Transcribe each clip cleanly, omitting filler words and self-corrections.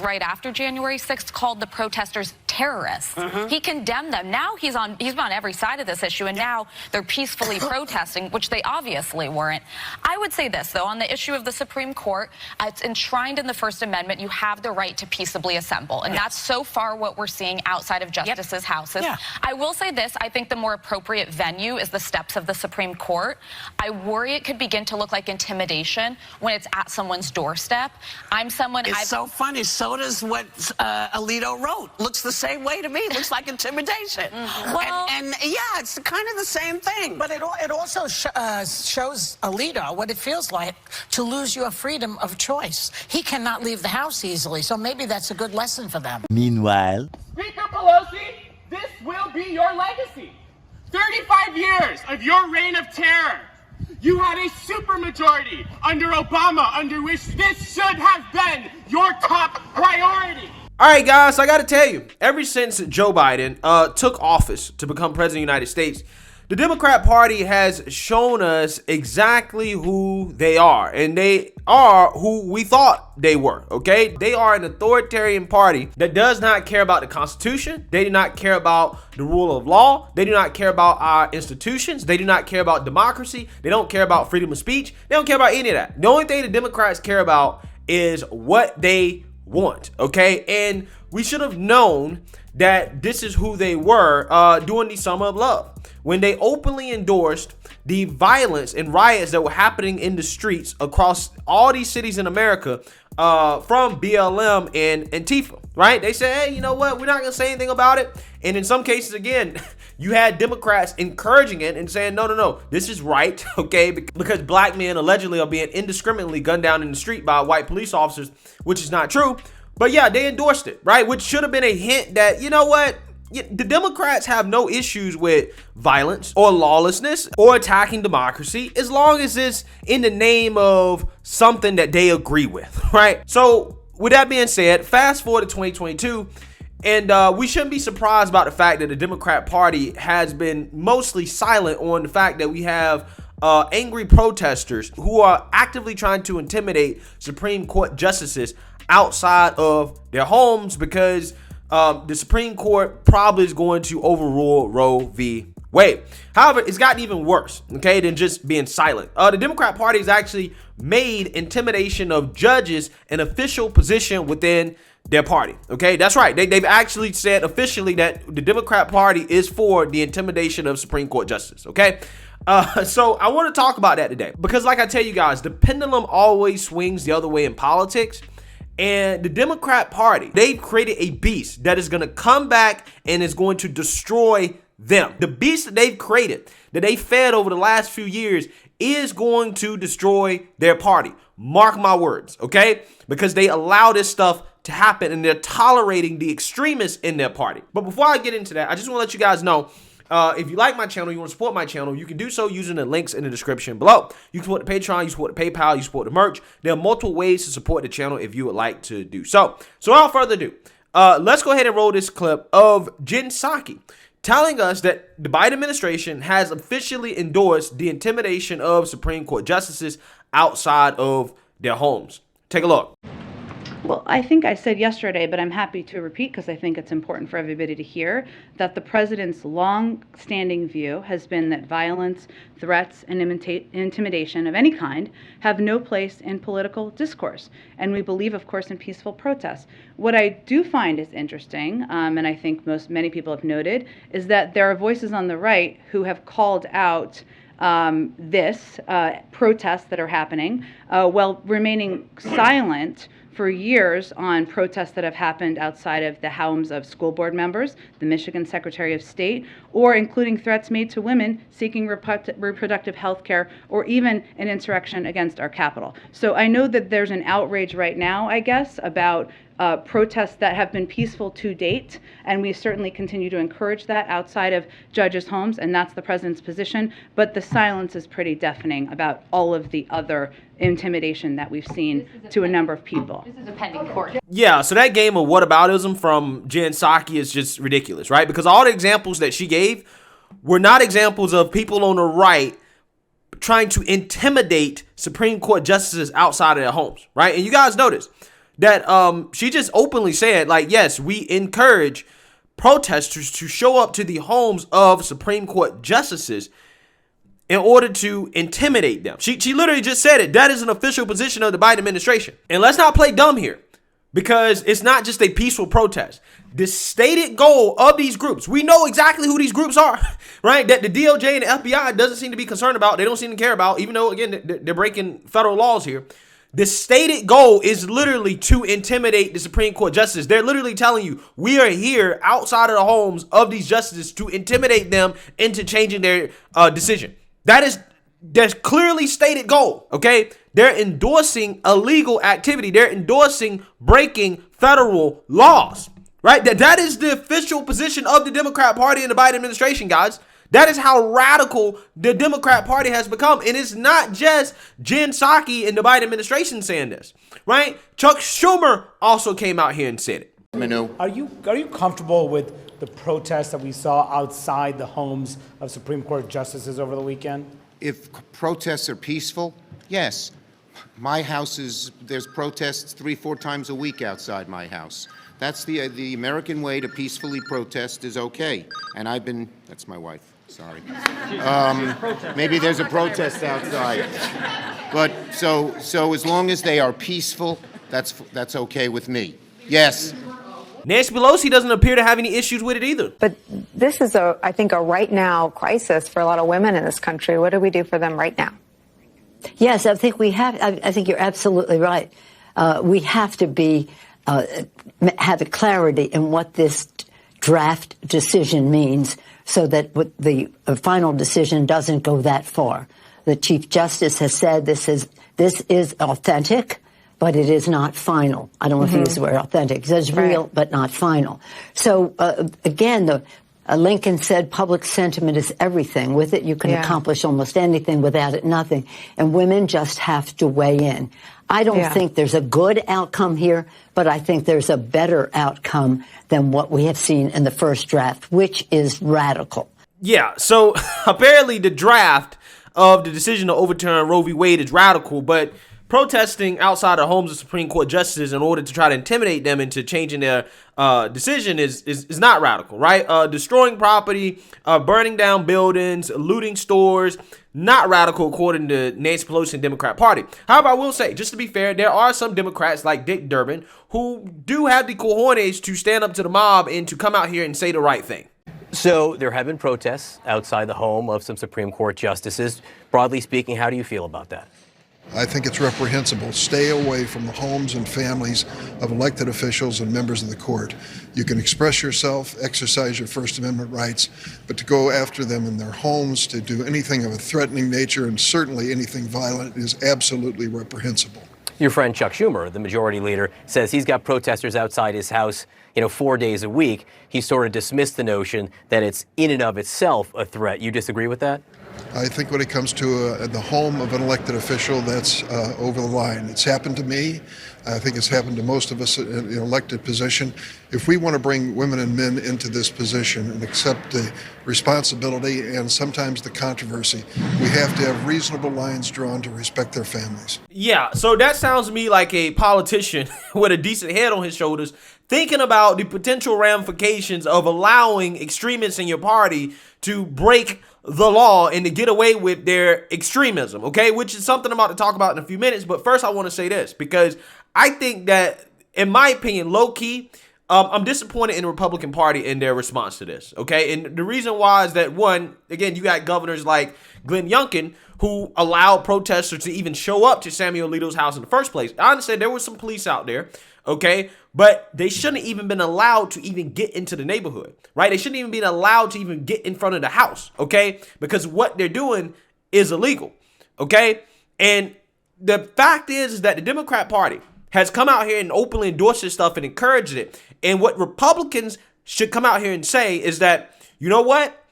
right after January 6th called the protesters terrorists. He condemned them. Now he's on every side of this issue, and now they're peacefully protesting, which they obviously weren't. I would say this, though, on the issue of the Supreme Court, it's enshrined in the First Amendment. You have the right to peaceably assemble, and that's so far what we're seeing outside of justices' houses. I will say this, I think the more appropriate venue is the steps of the Supreme Court. I worry it could begin to look like intimidation when it's at someone's doorstep. It's so funny. So does what Alito wrote. Looks the same way to me. Looks like intimidation. Well, and yeah, it's kind of the same thing. But it also shows Alito what it feels like to lose your freedom of choice. He cannot leave the house easily, so maybe that's a good lesson for them. Meanwhile, Speaker Pelosi, this will be your legacy. 35 years of your reign of terror. You had a supermajority under Obama, under which this should have been your top priority. All right, guys, I got to tell you, ever since Joe Biden took office to become president of the United States, the Democrat Party has shown us exactly who they are, and they are who we thought they were, okay? They are an authoritarian party that does not care about the Constitution. They do not care about the rule of law. They do not care about our institutions. They do not care about democracy. They don't care about freedom of speech. They don't care about any of that. The only thing the Democrats care about is what they want, okay? And we should have known that this is who they were during the Summer of Love, when they openly endorsed the violence and riots that were happening in the streets across all these cities in America from BLM and Antifa, right? They said, hey, you know what? We're not going to say anything about it. And in some cases, again, you had Democrats encouraging it and saying, no, this is right, okay? Because black men allegedly are being indiscriminately gunned down in the street by white police officers, which is not true. But yeah, they endorsed it, right? Which should have been a hint that, you know what? The Democrats have no issues with violence or lawlessness or attacking democracy as long as it's in the name of something that they agree with, right? So with that being said, fast forward to 2022, and we shouldn't be surprised about the fact that the Democrat Party has been mostly silent on the fact that we have angry protesters who are actively trying to intimidate Supreme Court justices outside of their homes because the Supreme Court probably is going to overrule Roe v. Wade. However, it's gotten even worse, okay, than just being silent. The Democrat Party has actually made intimidation of judges an official position within their party, okay? That's right. They've actually said officially that the Democrat Party is for the intimidation of Supreme Court justice, okay? So I want to talk about that today because, like I tell you guys, the pendulum always swings the other way in politics. And the Democrat Party, they've created a beast that is going to come back and is going to destroy them. The beast that they've created, that they fed over the last few years, is going to destroy their party. Mark my words, okay? Because they allow this stuff to happen and they're tolerating the extremists in their party. But before I get into that, I just want to let you guys know, if you like my channel, you want to support my channel, you can do so using the links in the description below. You can support the Patreon, you support the PayPal, you support the merch. There are multiple ways to support the channel if you would like to do so. So without further ado, let's go ahead and roll this clip of Jen Psaki telling us that the Biden administration has officially endorsed the intimidation of Supreme Court justices outside of their homes. Take a look. Well, I think I said yesterday, but I'm happy to repeat because I think it's important for everybody to hear that the president's long-standing view has been that violence, threats, and intimidation of any kind have no place in political discourse. And we believe, of course, in peaceful protests. What I do find is interesting, and I think many people have noted, is that there are voices on the right who have called out protests that are happening while remaining silent for years on protests that have happened outside of the homes of school board members, the Michigan Secretary of State, or including threats made to women seeking reproductive health care, or even an insurrection against our Capitol. So I know that there's an outrage right now, I guess, about protests that have been peaceful to date, and we certainly continue to encourage that outside of judges' homes, and that's the president's position, but the silence is pretty deafening about all of the other intimidation that we've seen to a number of people. This is a pending court. Yeah, so that game of whataboutism from Jen Psaki is just ridiculous, right? Because all the examples that she gave were not examples of people on the right trying to intimidate Supreme Court justices outside of their homes, right? And you guys notice, that she just openly said, like, yes, we encourage protesters to show up to the homes of Supreme Court justices in order to intimidate them. She literally just said it. That is an official position of the Biden administration. And let's not play dumb here, because it's not just a peaceful protest. The stated goal of these groups, we know exactly who these groups are, right? That the DOJ and the FBI doesn't seem to be concerned about. They don't seem to care about, even though, again, they're breaking federal laws here. The stated goal is literally to intimidate the Supreme Court justices. They're literally telling you, we are here outside of the homes of these justices to intimidate them into changing their decision. That's clearly stated goal, okay? They're endorsing illegal activity. They're endorsing breaking federal laws, right? That is the official position of the Democrat Party and the Biden administration, guys. That is how radical the Democrat Party has become. And it's not just Jen Psaki and the Biden administration saying this, right? Chuck Schumer also came out here and said it. Manu. Are you comfortable with the protests that we saw outside the homes of Supreme Court justices over the weekend? If protests are peaceful, yes. My house there's protests 3-4 times a week outside my house. That's the American way to peacefully protest is okay. And that's my wife, sorry. Maybe there's a protest outside. But so as long as they are peaceful, that's okay with me. Yes. Nancy Pelosi doesn't appear to have any issues with it either. But this is, I think, a right now crisis for a lot of women in this country. What do we do for them right now? Yes, I think we have. I think you're absolutely right. We have to have a clarity in what this draft decision means, so that the final decision doesn't go that far. The Chief Justice has said this is authentic, but it is not final. I don't want to use the word authentic. It's real, but not final. So, again, Lincoln said public sentiment is everything. With it, you can accomplish almost anything. Without it, nothing. And women just have to weigh in. I don't think there's a good outcome here, but I think there's a better outcome than what we have seen in the first draft, which is radical. Yeah, so apparently the draft of the decision to overturn Roe v. Wade is radical, but protesting outside the homes of Supreme Court justices in order to try to intimidate them into changing their decision is not radical, right? Destroying property, burning down buildings, looting stores, not radical according to Nancy Pelosi and Democrat Party. However, I will say, just to be fair, there are some Democrats like Dick Durbin who do have the cojones to stand up to the mob and to come out here and say the right thing. So there have been protests outside the home of some Supreme Court justices. Broadly speaking, how do you feel about that? I think it's reprehensible. Stay away from the homes and families of elected officials and members of the court. You can express yourself, exercise your First Amendment rights, but to go after them in their homes, to do anything of a threatening nature, and certainly anything violent, is absolutely reprehensible. Your friend Chuck Schumer, the majority leader, says he's got protesters outside his house, 4 days a week. He sort of dismissed the notion that it's in and of itself a threat. You disagree with that? I think when it comes to the home of an elected official, that's over the line. It's happened to me. I think it's happened to most of us in an elected position. If we want to bring women and men into this position and accept the responsibility and sometimes the controversy, we have to have reasonable lines drawn to respect their families. Yeah, so that sounds to me like a politician with a decent head on his shoulders thinking about the potential ramifications of allowing extremists in your party to break the law and to get away with their extremism, okay? Which is something I'm about to talk about in a few minutes. But first, I want to say this, because I think that, in my opinion, low-key, I'm disappointed in the Republican Party in their response to this, okay? And the reason why is that, one, again, you got governors like Glenn Youngkin who allowed protesters to even show up to Samuel Alito's house in the first place. I understand there was some police out there, okay? But they shouldn't even been allowed to even get into the neighborhood, right? They shouldn't even be allowed to even get in front of the house, okay? Because what they're doing is illegal, okay? And the fact is that the Democrat Party has come out here and openly endorsed this stuff and encouraged it. And what Republicans should come out here and say is that, you know what?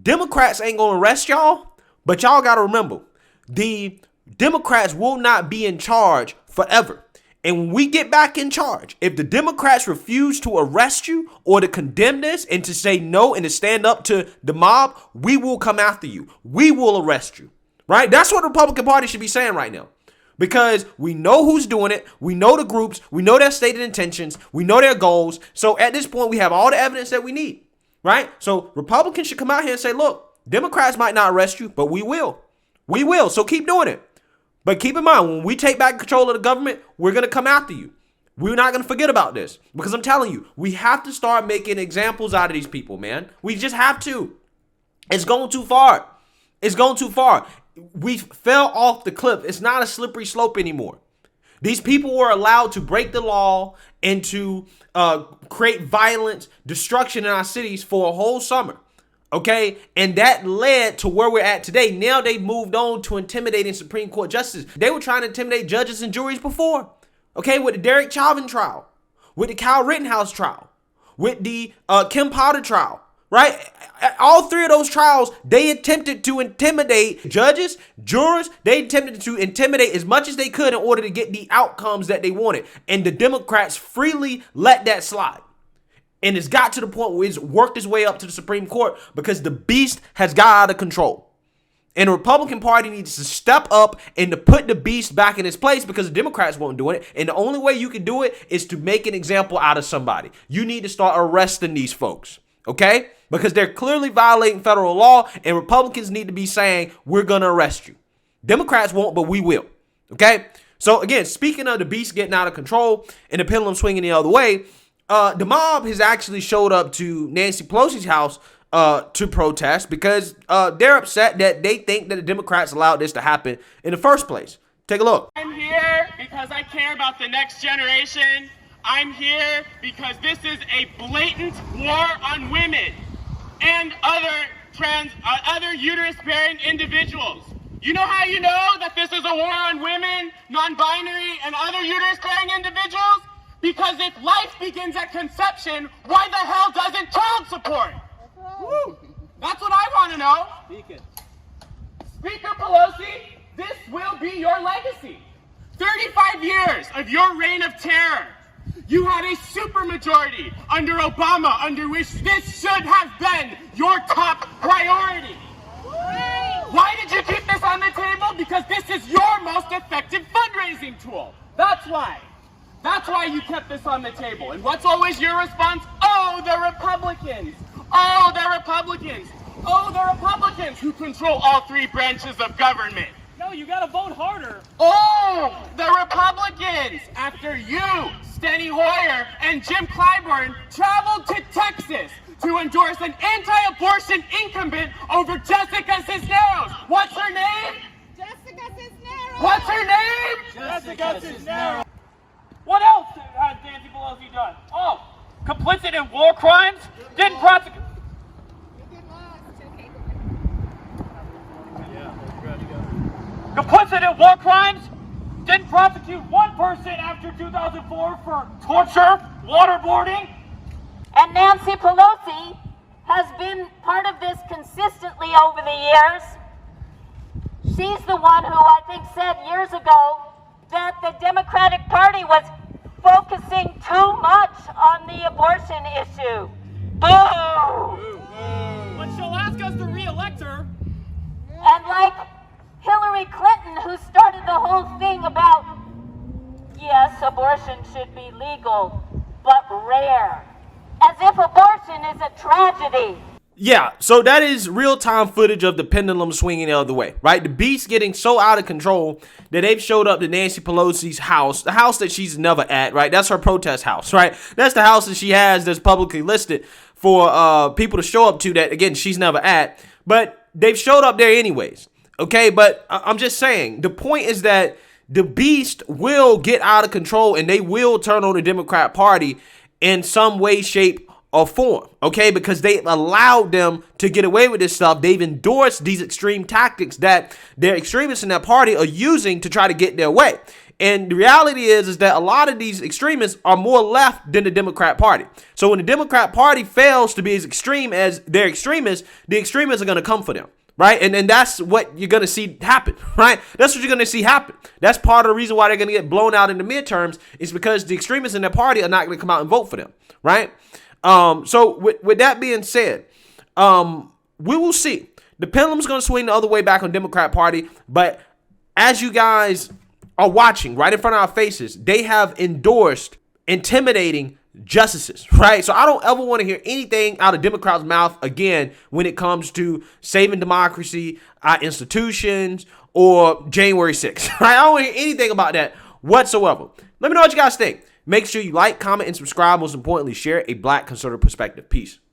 Democrats ain't going to arrest y'all, but y'all got to remember, the Democrats will not be in charge forever. And when we get back in charge, if the Democrats refuse to arrest you or to condemn this and to say no and to stand up to the mob, we will come after you. We will arrest you, right? That's what the Republican Party should be saying right now. because we know who's doing it. We know the groups. We know their stated intentions. We know their goals. So at this point, we have all the evidence that we need, right? So Republicans should come out here and say, look, Democrats might not arrest you, but we will. We will. So keep doing it. But keep in mind, when we take back control of the government, we're going to come after you. We're not going to forget about this, because I'm telling you, we have to start making examples out of these people, man. We just have to. It's going too far. It's going too far. We fell off the cliff. It's not a slippery slope anymore. These people were allowed to break the law and to create violence, destruction in our cities for a whole summer. Okay, and that led to where we're at today. Now they've moved on to intimidating Supreme Court justices. They were trying to intimidate judges and juries before. Okay, with the Derek Chauvin trial, with the Kyle Rittenhouse trial, with the Kim Potter trial, right? All three of those trials, they attempted to intimidate judges, jurors. They attempted to intimidate as much as they could in order to get the outcomes that they wanted. And the Democrats freely let that slide. And it's got to the point where it's worked its way up to the Supreme Court because the beast has got out of control. And the Republican Party needs to step up and to put the beast back in its place, because the Democrats won't do it. And the only way you can do it is to make an example out of somebody. You need to start arresting these folks, okay? Because they're clearly violating federal law, and Republicans need to be saying, we're going to arrest you. Democrats won't, but we will, okay? So again, speaking of the beast getting out of control and the pendulum swinging the other way, the mob has actually showed up to Nancy Pelosi's house to protest because they're upset that they think that the Democrats allowed this to happen in the first place. Take a look. I'm here because I care about the next generation. I'm here because this is a blatant war on women and other uterus-bearing individuals. You know how you know that this is a war on women, non-binary, and other uterus-bearing individuals? Because if life begins at conception, why the hell doesn't child support? Woo. That's what I want to know. Speaker Pelosi, this will be your legacy. 35 years of your reign of terror. You had a supermajority under Obama, under which this should have been your top priority. Why did you keep this on the table? Because this is your most effective fundraising tool. That's why. That's why you kept this on the table. And what's always your response? Oh, the Republicans. Oh, the Republicans. Oh, the Republicans who control all three branches of government. No, you gotta vote harder. Oh, the Republicans. After you, Steny Hoyer, and Jim Clyburn traveled to Texas to endorse an anti-abortion incumbent over Jessica Cisneros. What's her name? Jessica Cisneros. What's her name? Jessica Cisneros. What else has Nancy Pelosi done? Oh, complicit in war crimes? Didn't prosecute. Complicit in war crimes? Didn't prosecute one person after 2004 for torture, waterboarding? And Nancy Pelosi has been part of this consistently over the years. She's the one who I think said years ago that the Democratic Party was focusing too much on the abortion issue. Boo! But she'll ask us to re-elect her. And like Hillary Clinton, who started the whole thing about, yes, abortion should be legal, but rare. As if abortion is a tragedy. Yeah, so that is real-time footage of the pendulum swinging the other way, right? The beast getting so out of control that they've showed up to Nancy Pelosi's house, the house that she's never at, right? That's her protest house, right? That's the house that she has that's publicly listed for people to show up to that, again, she's never at. But they've showed up there anyways, okay? But I'm just saying, the point is that the beast will get out of control and they will turn on the Democrat Party in some way, shape, or form, okay? Because they allowed them to get away with this stuff. They've endorsed these extreme tactics that their extremists in that party are using to try to get their way. And the reality is that a lot of these extremists are more left than the Democrat Party. So when the Democrat Party fails to be as extreme as their extremists, the extremists are going to come for them, right? And that's what you're going to see happen, right? That's what you're going to see happen. That's part of the reason why they're going to get blown out in the midterms, is because the extremists in their party are not going to come out and vote for them, right? So with that being said, we will see. The pendulum's going to swing the other way back on Democrat Party. But as you guys are watching right in front of our faces, they have endorsed intimidating justices, right? So I don't ever want to hear anything out of Democrats' mouth again when it comes to saving democracy, our institutions, or January 6th, right? I don't want to hear anything about that whatsoever. Let me know what you guys think. Make sure you like, comment, and subscribe. Most importantly, share a Black conservative perspective. Peace.